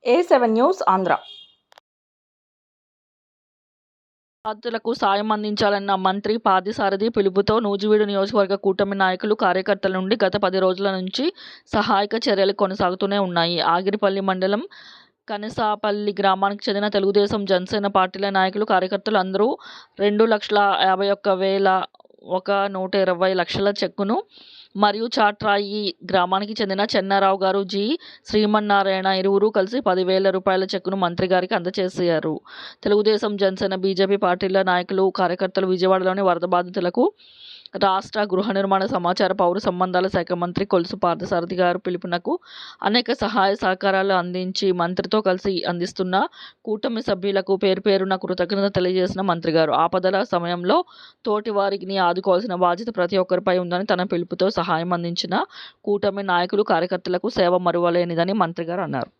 A7 news Andhra. బాధితులకు సాయం అందించాలన్న మంత్రి పార్థసారథి పిలుపుతో నూజివీడు నియోజకవర్గ కూటమి నాయకులు, కార్యకర్తల నుండి గత 10 రోజుల నుంచి సహాయక చర్యలు కొనసాగుతూనే ఉన్నాయి. ఆగిరిపల్లి మండలం కనసాపల్లి గ్రామానికి చెందిన తెలుగుదేశం, జనసేన పార్టీల నాయకులు, కార్యకర్తలు అందరూ 2,51,120 చెక్కును మరియు చాట్రాయి గ్రామానికి చెందిన చెన్నారావు గారు, జి. శ్రీమన్నారాయణ ఇరువురూ కలిసి 10,000 రూపాయల చెక్కును మంత్రి గారికి అందజేశారు. తెలుగుదేశం, జనసేన, బీజేపీ పార్టీల నాయకులు, కార్యకర్తలు విజయవాడలోని వరద బాధితులకు రాష్ట్ర గృహ నిర్మాణ, సమాచార, పౌర సంబంధాల శాఖ మంత్రి కొలుసు పార్థసారథి గారు పిలుపునకు అనేక సహాయ సహకారాలు అందించి మంత్రితో కలిసి అందిస్తున్న కూటమి సభ్యులకు పేరు పేరున కృతజ్ఞత తెలియజేసిన మంత్రి గారు, ఆపదల సమయంలో తోటి వారిని ఆదుకోవాల్సిన బాధ్యత ప్రతి ఒక్కరిపై ఉందని తన పిలుపుతో సహాయం అందించిన కూటమి నాయకులు, కార్యకర్తలకు సేవ మరువలేనిదని మంత్రి గారు అన్నారు.